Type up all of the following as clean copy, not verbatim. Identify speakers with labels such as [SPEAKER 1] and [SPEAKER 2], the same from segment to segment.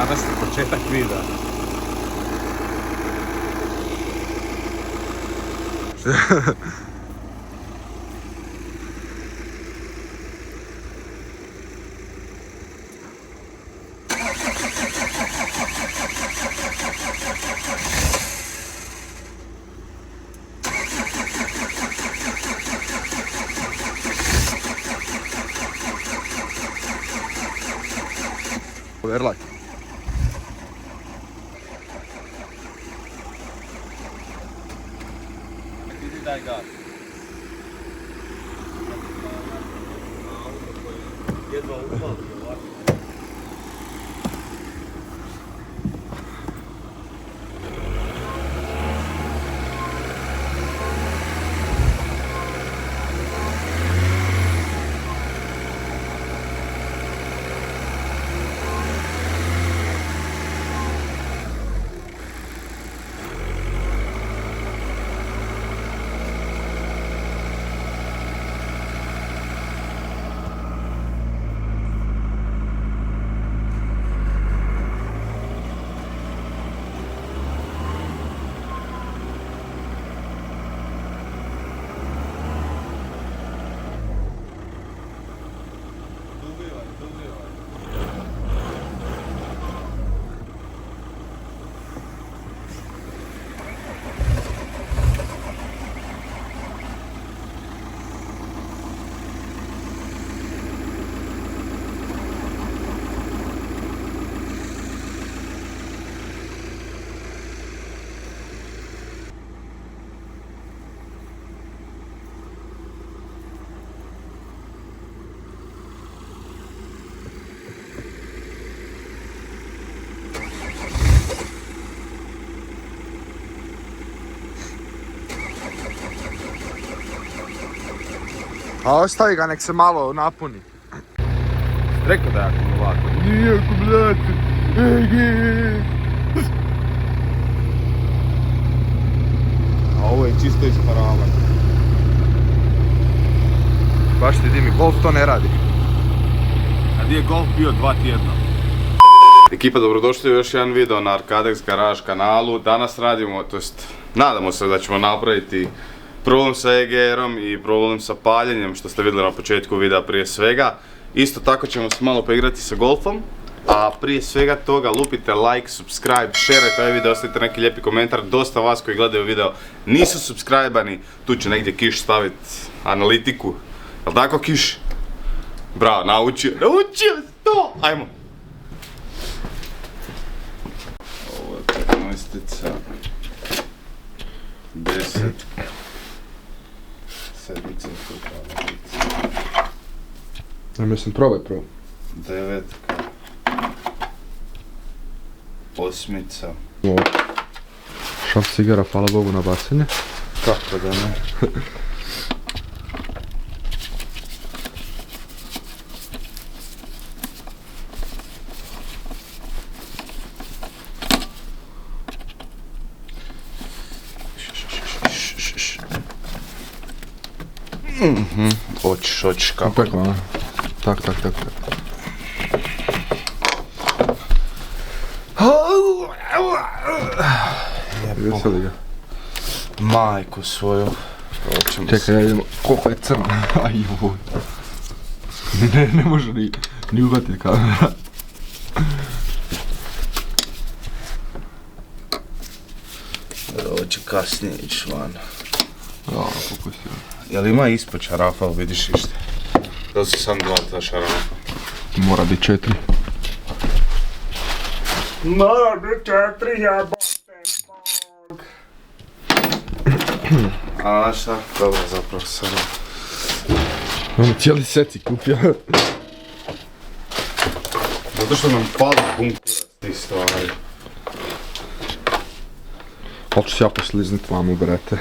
[SPEAKER 1] Danas je početak videa.
[SPEAKER 2] Verlak.
[SPEAKER 1] Vidi daj gas. Jedva upali ovako.
[SPEAKER 2] A ostavi ga, nek se malo napuni.
[SPEAKER 1] Rekao da je akumulator.
[SPEAKER 2] Nije akumulator.
[SPEAKER 1] A ovo je čisto isparavanje.
[SPEAKER 2] Baš ti Dimi, Golf to ne radi.
[SPEAKER 1] A gdje je Golf bio 2 tjedna? Ekipa, dobrodošli u još jedan video na Arcadex Garage kanalu. Danas radimo, to jest nadamo se da ćemo napraviti problem sa EGR-om i problem sa paljenjem, što ste vidjeli na početku videa prije svega. Isto tako ćemo se malo poigrati sa Golfom. A prije svega toga lupite like, subscribe, shareajte ovaj video, ostavite neki lijepi komentar. Dosta vas koji gledaju video nisu subscribani, tu će negdje Kiš staviti analitiku. Jel' tako Kiš? Bravo, naučio to! Ajmo! Ovo je 15-ica, 10, sedmica,
[SPEAKER 2] Ja mislim, probaj prvo.
[SPEAKER 1] 9, osmica.
[SPEAKER 2] Šaf cigara, hvala Bogu, na bacanje.
[SPEAKER 1] Kako da ne? Hoćeš kako?
[SPEAKER 2] Tako, a? Tak. Veseli ga.
[SPEAKER 1] Majku svoju.
[SPEAKER 2] Čekaj, ja idem, koliko je crno. Aj joj. Ne može ni uhvatiti kamera.
[SPEAKER 1] Ovo će kasnije ići van.
[SPEAKER 2] Ja, popustio.
[SPEAKER 1] Jel ima ispod šarafa, vidiš ište? Da su sam 2 ta šarafa?
[SPEAKER 2] Mora biti 4.
[SPEAKER 1] Mora biti 4, jebote. A šta? Dobro, zapravo sam.
[SPEAKER 2] Ono cijeli set si kupio.
[SPEAKER 1] Zato što nam pali bunkurac ti stvari.
[SPEAKER 2] Hoću se ja posliznit mamu, brate.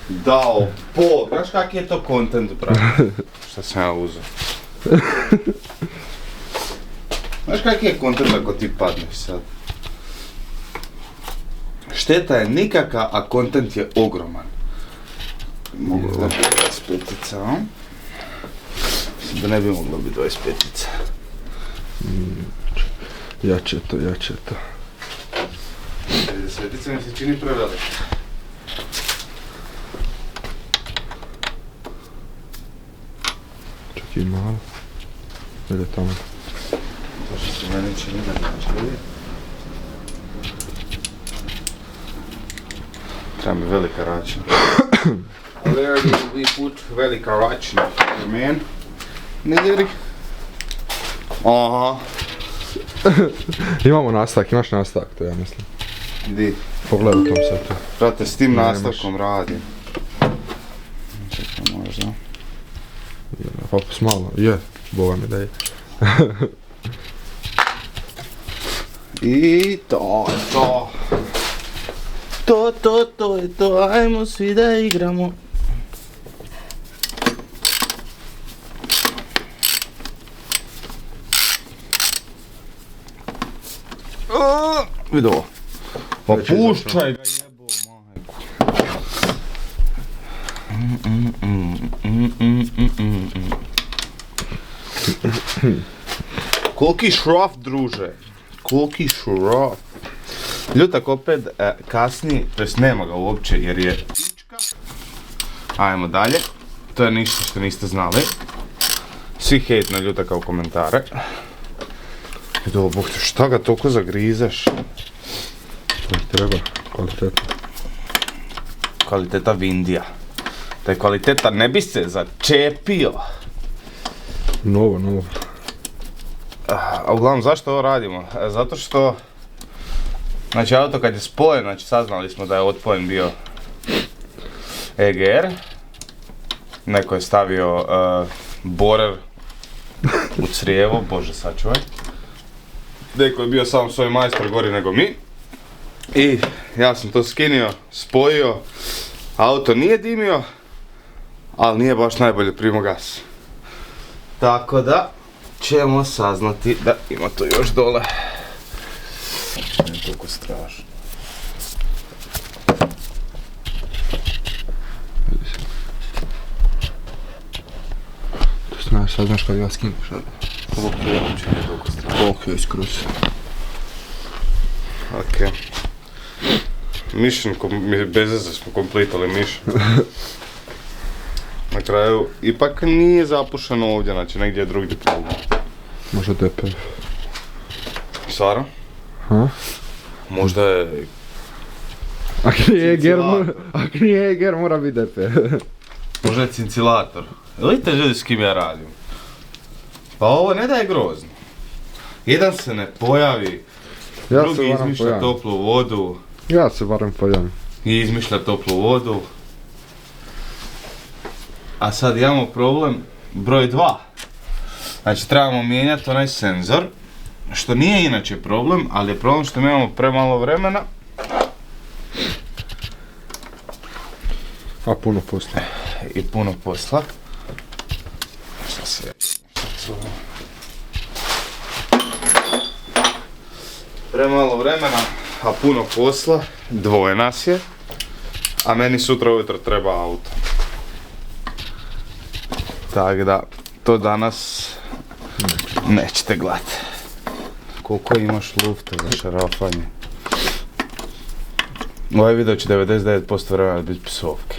[SPEAKER 1] Dao Bog, znaš kak je to content, brate? Šta sam ja uzeo? Znaš kak je content ako ti padneš sad? Šteta je nikaka, a content je ogroman. Mogu da biti 25-ica, a? Mislim da ne bi moglo biti 25-ica.
[SPEAKER 2] Jače to.
[SPEAKER 1] 30 mi se čini preveliko.
[SPEAKER 2] Čak i malo. Ide tamo.
[SPEAKER 1] To što se meni čini da neće vidjeti. Treba mi velika račina. Where do we put velika račina? Man? Nigeri? Aha.
[SPEAKER 2] Imamo nastavak, imaš nastavak, to ja mislim.
[SPEAKER 1] Di?
[SPEAKER 2] Pogledaj u tom setu.
[SPEAKER 1] Brate, s tim
[SPEAKER 2] Nemaš.
[SPEAKER 1] nastavkom radim. Čekaj, možda.
[SPEAKER 2] Papus malo, je, boga mi da je.
[SPEAKER 1] I to je to. To je to, ajmo svi da igramo. Vidi ovo. Pa
[SPEAKER 2] Već je
[SPEAKER 1] puščaj ga jebo, majku. Koliki šraf, druže. Koliki šraf. Ljutak opet kasni, to jest nema ga uopće jer je pička. Ajmo dalje. To je ništa što niste znali. Svi hejt na Ljutaka u komentare. I dobro, bog te, šta ga toliko zagrizeš?
[SPEAKER 2] To ti treba, kvalitetno.
[SPEAKER 1] Kvaliteta Vindija. Da je kvaliteta ne bi se začepio.
[SPEAKER 2] Novo.
[SPEAKER 1] A uglavnom zašto ovo radimo? Zato što znači auto kad je spojen, znači saznali smo da je otpojen bio EGR. Neko je stavio borer u crijevo, bože sačuvaj. Neko je bio sam svoj majstor gori nego mi. I ja sam to skinio, spojio, auto nije dimio, ali nije baš najbolje primao gas. Tako da ćemo saznati da ima to još dole. Nije toliko strašno.
[SPEAKER 2] To znaš, sad znaš kad ga skineš, ali...
[SPEAKER 1] Ovo tu je uopće nije toliko strašno.
[SPEAKER 2] Ok, skroz.
[SPEAKER 1] Ok. Mission, bez veze smo komplitali mission. Na kraju, ipak nije zapušeno ovdje, znači negdje je drugdje problem.
[SPEAKER 2] Možda DPF.
[SPEAKER 1] Stvarno?
[SPEAKER 2] Ha?
[SPEAKER 1] Možda je...
[SPEAKER 2] Ako nije Eger, mora biti DPF.
[SPEAKER 1] Možda je cincilator. Vidite ljudi s kim ja radim. Pa ovo ne da je grozno. Jedan se ne pojavi,
[SPEAKER 2] Ja se
[SPEAKER 1] drugi
[SPEAKER 2] varam
[SPEAKER 1] izmišlja
[SPEAKER 2] pojavim.
[SPEAKER 1] toplu vodu
[SPEAKER 2] Ja se barem pojavim.
[SPEAKER 1] i izmišlja toplu vodu. A sad imamo problem broj 2. Znači trebamo mijenjati onaj senzor, što nije inače problem, ali je problem što mi imamo premalo vremena.
[SPEAKER 2] A puno posla.
[SPEAKER 1] I puno posla. Šta se... Premalo vremena, a puno posla. Dvoje nas je. A meni sutra ujutro treba auto. Tako da, to danas nećete gledati. Koliko imaš lufta za šarafanje? Ovaj video će 99% vremena biti psovke.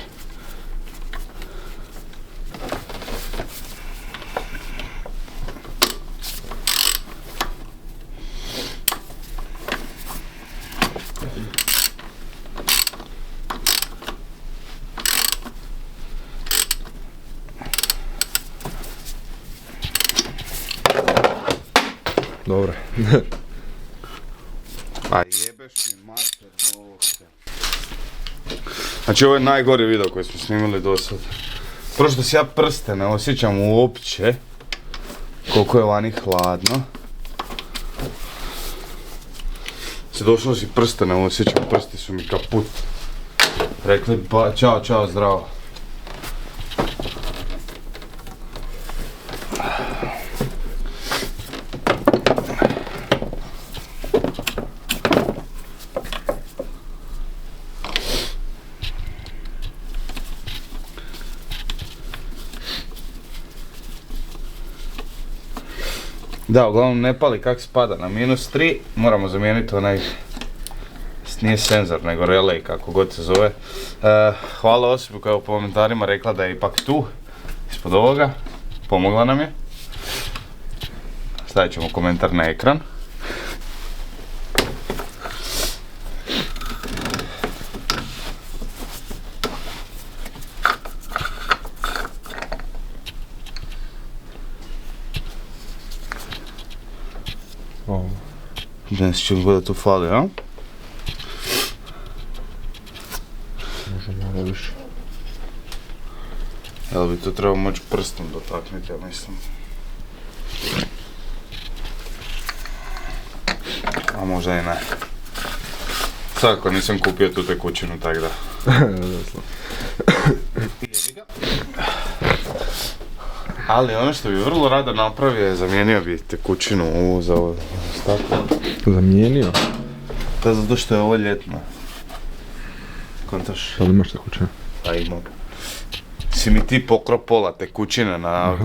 [SPEAKER 2] Dobro.
[SPEAKER 1] A jebeš mi mater, ovdje. Znači ovo je najgori video koji smo snimili do sad. Prvo što si ja prste ne osjećam uopće. Koliko je vani hladno. Se došlo si prste ne osjećam, prsti su mi kaput. Rekli ba, čao, zdravo. Da, uglavnom ne pali kak spada na -3, moramo zamijeniti onaj, nije senzor nego relay kako god se zove. Hvala osobi koja je u komentarima rekla da je ipak tu, ispod ovoga, pomogla nam je. Stavit ćemo komentar na ekran. Danas ćemo gledati tu fali, a?
[SPEAKER 2] Može malo više.
[SPEAKER 1] Jel bi to trebao moći prstom dotaknuti, ja mislim. A možda i ne. Svakako nisam kupio tu tekućinu, tak da. Ali ono što bi vrlo rado napravio je zamijenio bi tekućinu ovu za ovo staklo.
[SPEAKER 2] Zamijenio?
[SPEAKER 1] Pa zato što je ovo ljetno. Kontaš?
[SPEAKER 2] Da li imaš tekućinu?
[SPEAKER 1] Pa imam. Si mi ti pokro pola tekućine na...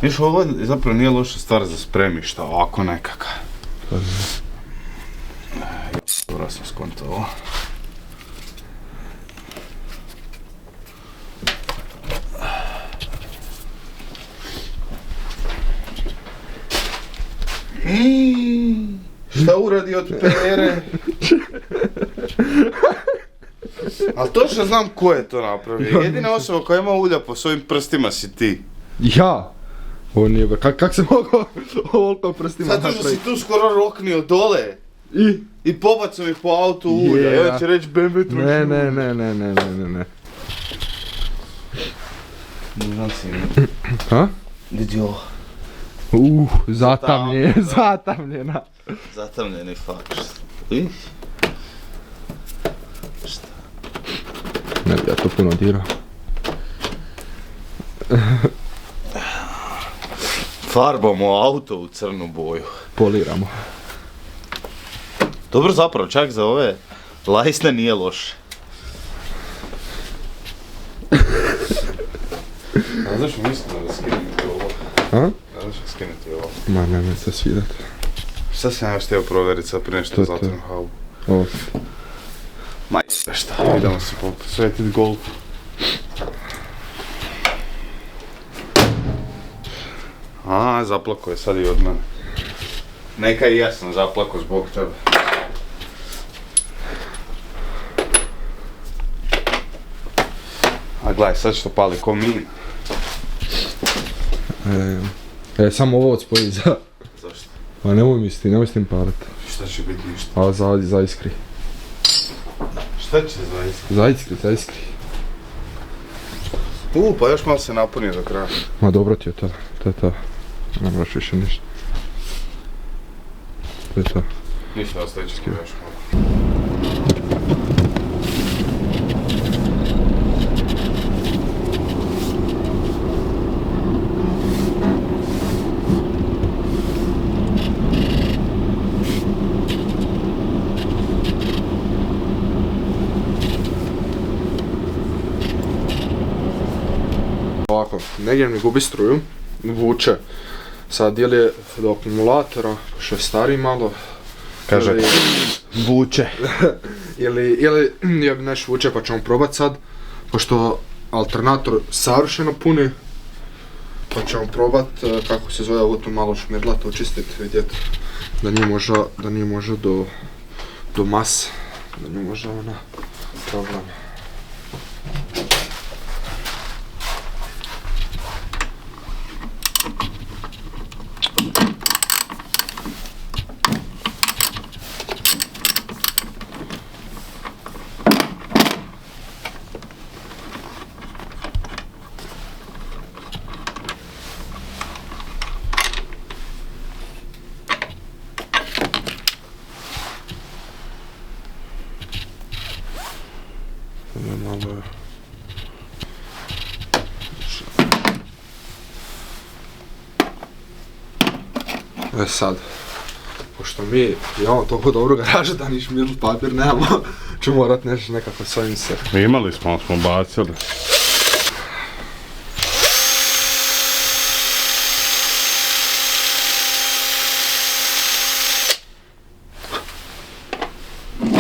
[SPEAKER 1] Viš, ovo zapravo nije loša stvar za spremišta, ovako nekaka. Dobro sam skontao ovo. Šta uradi od pere? Ali točno znam ko je to napravio. Jedina osoba koja ima ulja po svojim prstima si ti.
[SPEAKER 2] Ja? Ovo nije ba, kak se mogu ovoliko prstima
[SPEAKER 1] Zato što si tu skoro roknio dole. I pobacio mi po autu ulja.
[SPEAKER 2] Yeah.
[SPEAKER 1] Ja ću reći BMW troši ulja.
[SPEAKER 2] Ne.
[SPEAKER 1] Ne znam si mi.
[SPEAKER 2] Ha?
[SPEAKER 1] Vidi ovo.
[SPEAKER 2] Zatamljena.
[SPEAKER 1] Zatamljeni faks. Vidiš? Šta?
[SPEAKER 2] Ne bi ja to puno dirao.
[SPEAKER 1] Farbamo auto u crnu boju.
[SPEAKER 2] Poliramo.
[SPEAKER 1] Dobro, zapravo čak za ove lajsne nije loše. A znaš mislim da skinuti ovo?
[SPEAKER 2] A?
[SPEAKER 1] Znaš skinuti ovo?
[SPEAKER 2] Ma nemoj se svidat.
[SPEAKER 1] Šta sam ja htio provjeriti sad prije nešto zatvorim haubu?
[SPEAKER 2] Ovo.
[SPEAKER 1] Ma šta, idemo se posvetit golfu. A, zaplako je sad i od mene. Neka i ja sam zaplako zbog tebe. A gledaj, sad što pali ko mina.
[SPEAKER 2] Samo ovo odspoji za...
[SPEAKER 1] Zašto?
[SPEAKER 2] Ma nemoj s tim palit.
[SPEAKER 1] Šta će biti ništa?
[SPEAKER 2] A za iskri.
[SPEAKER 1] Šta će za iskri?
[SPEAKER 2] Za iskri.
[SPEAKER 1] Pa još malo se napuni do kraja.
[SPEAKER 2] Ma dobro ti je to je to. Ne moraš više ništa. To je to.
[SPEAKER 1] Ništa, ostavit ćemo još malo.
[SPEAKER 2] Ovako, negdje mi gubi struju, vuče. Sad dijel je do akumulatora, što je stariji malo.
[SPEAKER 1] Kaže, vuče.
[SPEAKER 2] ili nešto vuče pa ćemo probat sad. Pošto alternator savršeno puni. Pa ćemo probat, kako se zove, ovo tu malo šmirlat, očistit, vidjet. Da nije možda do mase. Da nije možda ona problem. Sad, pošto mi imamo toliko dobro garaža da ni šmirl papir nemamo, ću morat nešto nekako s ovim se.
[SPEAKER 1] Imali smo, ali smo bacili.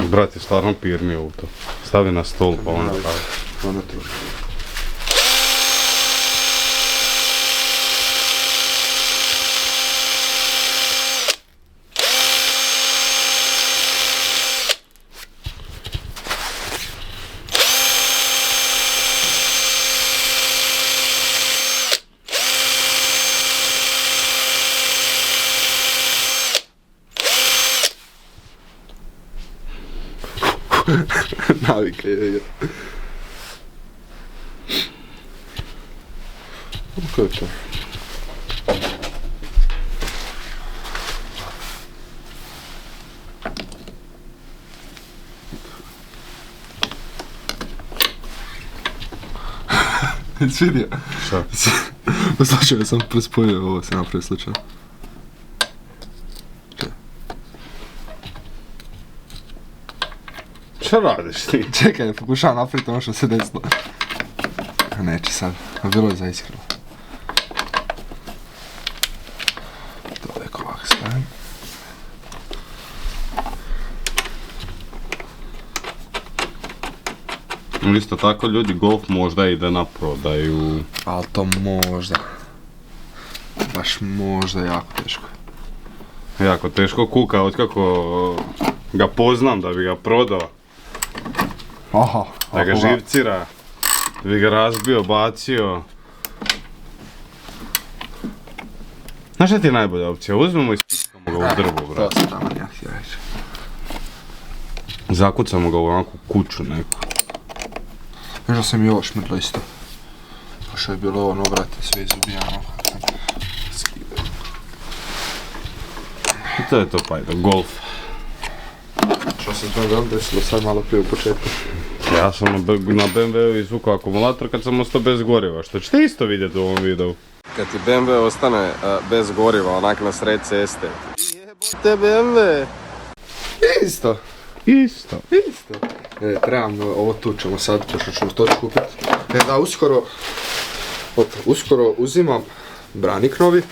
[SPEAKER 1] Brat je stvarno pirnio u to. Stavi na stol pa onda kaže.
[SPEAKER 2] Onda truži. Navike je. Kako je to? Jesi vidio?
[SPEAKER 1] Šta?
[SPEAKER 2] Slučajno sam prespojio ovo, se napravio slučajno.
[SPEAKER 1] Šta radiš ti?
[SPEAKER 2] Čekaj, pokušavam napraviti ono što se desilo. Neće sad, bilo je za iskreno. To je ovak stavim.
[SPEAKER 1] Isto tako ljudi golf možda ide na prodaju.
[SPEAKER 2] Ali to možda. Baš možda jako teško.
[SPEAKER 1] Jako teško kuka, otkako ga poznam da bi ga prodao.
[SPEAKER 2] Aha.
[SPEAKER 1] Da ga živcira, da bi ga razbio, bacio. Znaš šta ti je najbolja opcija? Uzmemo i s***mo ga u drvo, brat.
[SPEAKER 2] To sam tamo ja htio reći.
[SPEAKER 1] Zakucamo ga u onakvu kuću neku.
[SPEAKER 2] Možda sam i ovo šmrlo isto. Pošto je bilo ono, brate, sve izubijano.
[SPEAKER 1] I to je to pa ide, golf.
[SPEAKER 2] Što se to desilo sad malo prije u početku?
[SPEAKER 1] Ja sam na BMW-u izvukao akumulator kad sam ostao bez goriva, što ćete isto vidjeti u ovom videu. Kad ti BMW ostane bez goriva, onak na sred ceste. Jebote BMW!
[SPEAKER 2] Isto.
[SPEAKER 1] Isto.
[SPEAKER 2] Trebam, ovo tu ćemo sad, pošto ćemo to kupiti. Da, uskoro uzimam branik novi.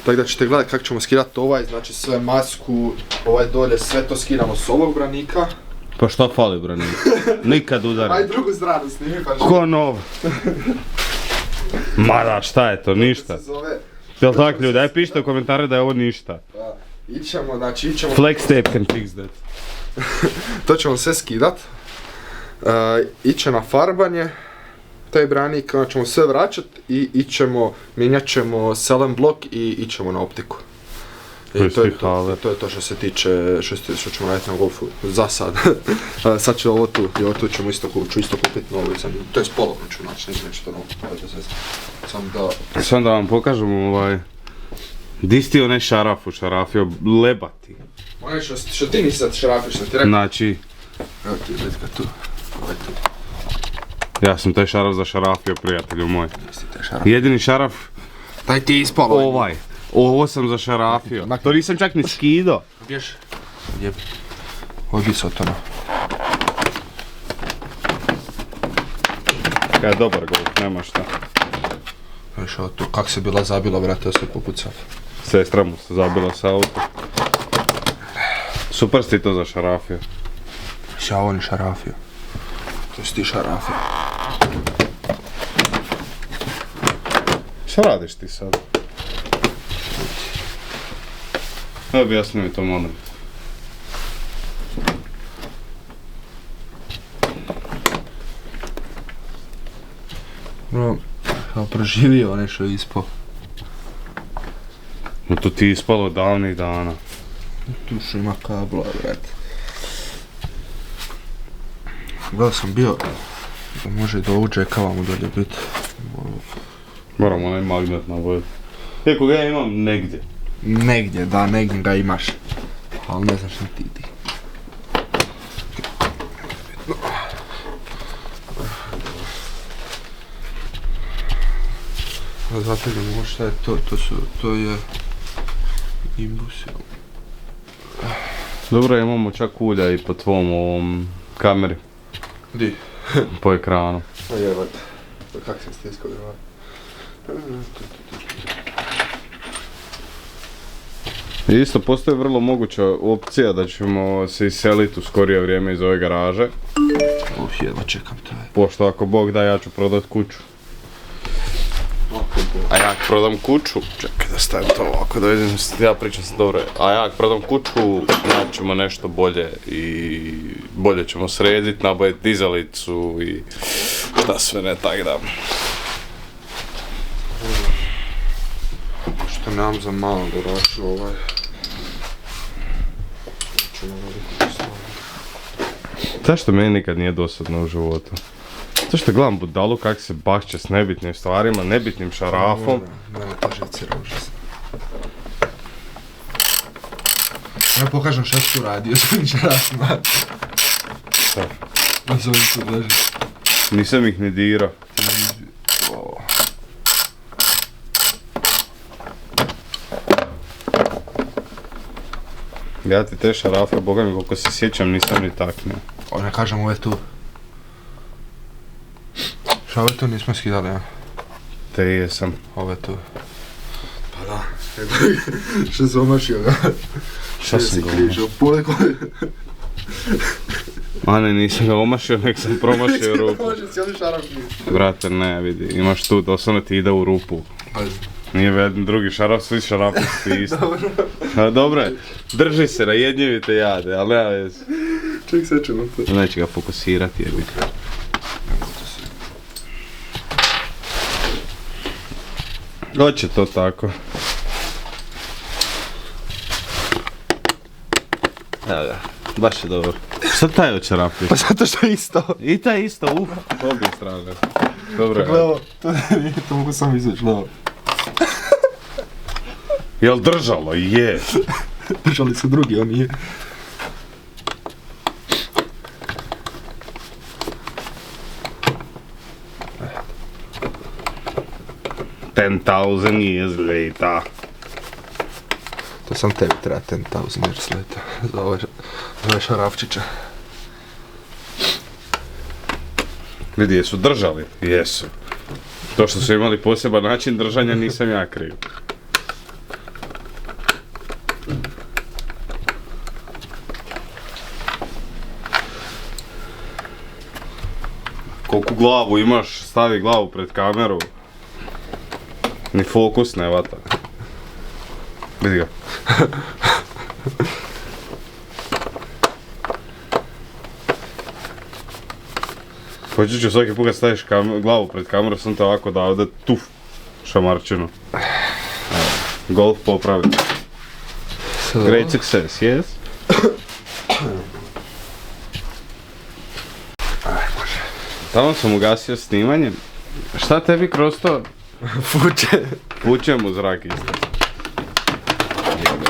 [SPEAKER 2] Tako da ćete gledati kako ćemo skidati ovaj, znači sve masku, ovaj dolje, sve to skidamo s ovog branika.
[SPEAKER 1] Pa šta fali branik? Nikad udari.
[SPEAKER 2] Aj drugu stranu snimi pa što.
[SPEAKER 1] Ko nov? Mada, šta je to? Ništa. Jel tak ljudi? Aj pišite u komentare da je ovo ništa.
[SPEAKER 2] Ićemo.
[SPEAKER 1] Flex tape can fix that.
[SPEAKER 2] To ćemo sve skidat. Iće na farbanje. Taj branik, onda ćemo sve vraćat i mijenjat ćemo selen blok i ićemo na optiku. To je to što se tiče, što ćemo raditi na golfu za sad. Sad će ovo tu, i ovo tu ćemo isto kupiti novo, to je polovno ću naći, neće to novo. Sam
[SPEAKER 1] da vam pokažem di si ti onaj šarafio lebati.
[SPEAKER 2] Onaj što ti nisi sad šarafiš, sam ti rekao.
[SPEAKER 1] Znači...
[SPEAKER 2] Evo ti, vidi ga tu.
[SPEAKER 1] Ja sam taj šaraf zašarafio, prijatelju moj. Jedini šaraf...
[SPEAKER 2] Taj ti je ispalo.
[SPEAKER 1] Ovaj. Ovo sam zašarafio. To nisam čak ni skidao.
[SPEAKER 2] Gdješ? Jebi. Odbi se od toga.
[SPEAKER 1] Kaj je dobar golf, nema šta.
[SPEAKER 2] Viš ovo tu, kak se bila zabila, brate, sve popucav.
[SPEAKER 1] Sestra mu se zabila sa auto. Super si to zašarafio.
[SPEAKER 2] Ja ovo ni šarafio. To si ti šarafio.
[SPEAKER 1] Šta radiš ti sad? Objasni mi to, molim.
[SPEAKER 2] Bro, kao proživio nešto ispao.
[SPEAKER 1] No to ti je ispalo davnih dana.
[SPEAKER 2] Tu što ima kabla, brate. Gledao sam bio, da može do ovog džeka vamo dolje biti.
[SPEAKER 1] Moram onaj magnet nabaviti. Iako ga ja imam negdje.
[SPEAKER 2] Negdje, da, negdje ga imaš. Ali ne znaš ni ti di. Zato idemo, šta je to? To je... Imbus.
[SPEAKER 1] Dobro, imamo čak ulja i po tvom ovom kameri.
[SPEAKER 2] Di?
[SPEAKER 1] Po ekranu.
[SPEAKER 2] A jebat. Kak sam stiskao grava?
[SPEAKER 1] Isto postoji vrlo moguća opcija da ćemo se iseliti u skorije vrijeme iz ove garaže.
[SPEAKER 2] Jedva čekam te.
[SPEAKER 1] Pošto ako Bog da, ja ću prodat kuću. A ja ako prodam kuću, čekaj da stavim to ovako da vidim, ja pričam se dobro. A ja ako prodam kuću, naćemo nešto bolje i bolje ćemo srediti, nabaviti dizalicu i šta sve ne, tak da.
[SPEAKER 2] Što nemam za malo garažu ovaj.
[SPEAKER 1] Zašto meni nikad nije dosadno u životu? Zašto gledam budalu kak se bakće s nebitnim stvarima, nebitnim šarafom.
[SPEAKER 2] Mene to živcira užasno. Ja pokažem šta si tu radio s ovim šarafima.
[SPEAKER 1] Šta?
[SPEAKER 2] Nazovim se leži.
[SPEAKER 1] Nisam ih ni dirao. Ja ti te šarafe, boga mi koliko se sjećam, nisam ni taknuo.
[SPEAKER 2] O, ne kažem ove tu. Šta ove tu nismo skidali, ja?
[SPEAKER 1] Te jesam.
[SPEAKER 2] Ove tu. Pa da. Što se omašio ga?
[SPEAKER 1] Šta sam ga omašio? A ne, nisam ga omašio, nek sam promašio rupu.
[SPEAKER 2] Može cijeli šaraf nije.
[SPEAKER 1] Brate, ne, vidi, imaš tu, doslovno ti ide u rupu. Nije jedan drugi šaraf, svi šarafi su ti isti. Dobro. Dobro je, drži se, najednjivite jade, ali nema veze.
[SPEAKER 2] Ček, sad ćemo to.
[SPEAKER 1] Neće ga fokusirati jer bih. Hoće to tako. Evo ga, baš je dobro. Šta taj očarapio?
[SPEAKER 2] Pa zato što je isto.
[SPEAKER 1] I taj isto, obje strane. Dobro je.
[SPEAKER 2] Gledamo, to mogu sam izvući, gledamo.
[SPEAKER 1] Jel držalo? Je.
[SPEAKER 2] Držali su drugi, on nije.
[SPEAKER 1] $10,000 years later.
[SPEAKER 2] To sam tebi treba 10,000 years later za ove šarafčiće.
[SPEAKER 1] Vidi, jesu držali? Jesu. To što su imali poseban način držanja nisam ja kriv. Koliko glavu imaš, stavi glavu pred kameru. Ni fokus ne vata. Vidi ga. Počet ću svaki put kad staviš glavu pred kameru, sam te ovako da ovdje tuf šamarčinu. Golf popravljen. Great success, yes? Tamo sam ugasio snimanje. Šta tebi kroz to? Fučem u zrak isto.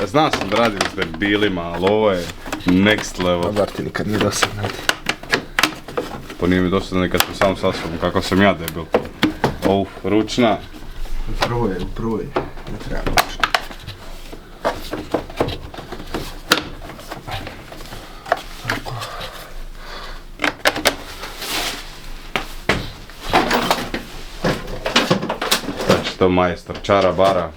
[SPEAKER 1] Znam sam da radim s debilima, ali ovo je next level.
[SPEAKER 2] Bar ti nikad nije dosadno.
[SPEAKER 1] Pa nije mi dosadno nekad sam sam sa sobom, kako sam ja debil. Ručna.
[SPEAKER 2] Upravo je. Ne treba ručna.
[SPEAKER 1] Znači to majstor, čara bara.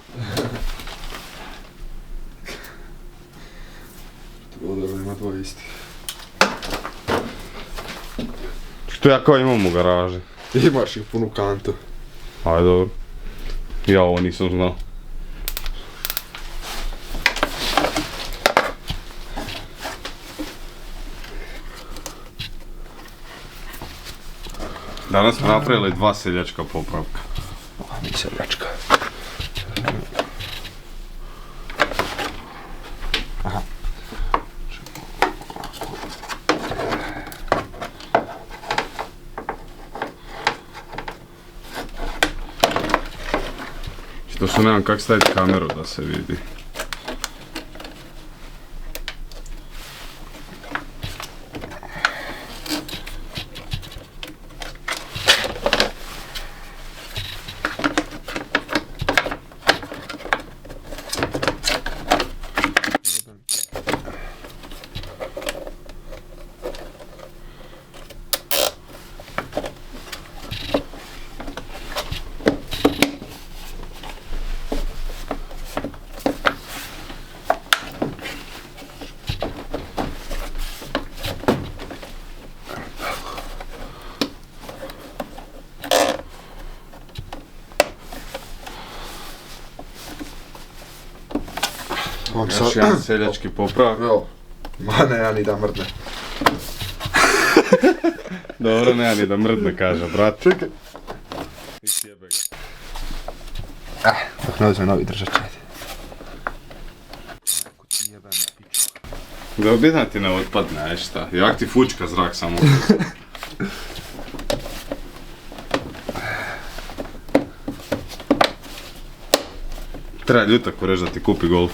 [SPEAKER 2] Ovo ima dvoje isti.
[SPEAKER 1] Što ja kao imam u garaži?
[SPEAKER 2] Imaš ih punu kantu.
[SPEAKER 1] Ajde dobro. Ja ovo nisam znao. Danas smo napravili 2 seljačka popravka.
[SPEAKER 2] Mi seljačka. Aha.
[SPEAKER 1] Što su nemam kak staviti kameru da se vidi. Još jedan seljački popravak.
[SPEAKER 2] Evo, ma ne, ja ni da mrdne.
[SPEAKER 1] Dobro, nema ni da mrdne, kaže, brat.
[SPEAKER 2] Čekaj. Dok ne uzme novi držač, ajde.
[SPEAKER 1] Da bitno ti ne otpadne, aj šta. Jak ti fučka zrak samo. Treba ljutak reći da ti kupi Golf.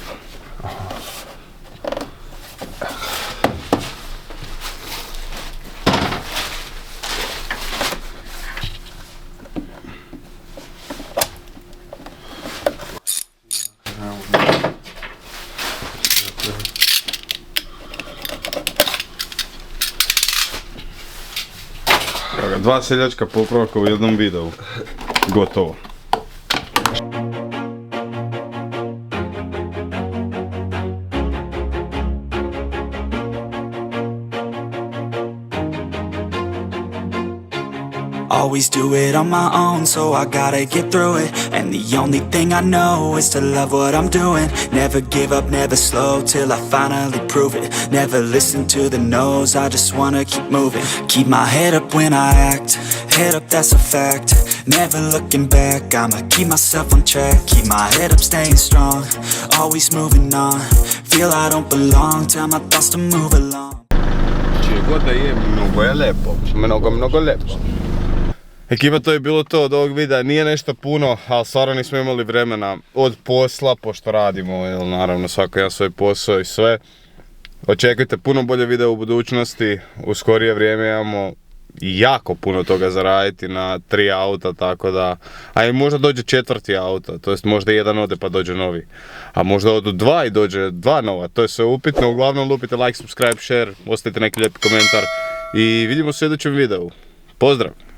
[SPEAKER 1] Dva seljačka popravka u jednom videu. Gotovo.
[SPEAKER 3] Always do it on my own, so I gotta get through it. And the only thing I know is to love what I'm doing. Never give up, never slow, till I finally prove it. Never listen to the no's, I just wanna keep moving. Keep my head up when I act, head up, that's a fact. Never looking back, I'ma keep myself on track. Keep my head up, staying strong, always moving on. Feel I don't belong, tell my thoughts to move along.
[SPEAKER 1] Čije god da je, mnogo je lepo. Mnogo lepo. Ekipa, to je bilo to od ovog videa, nije nešto puno, ali stvarno nismo imali vremena od posla, pošto radimo, jer naravno svako ima svoj posao i sve. Očekujte puno bolje videa u budućnosti, u skorije vrijeme imamo jako puno toga za raditi na 3 auta, tako da, a i možda dođe 4. auto, to jest možda jedan ode pa dođe novi, a možda odu 2 i dođe 2 nova, to je sve upitno. Uglavnom lupite like, subscribe, share, ostavite neki lijepi komentar i vidimo se u sljedećem videu. Pozdrav!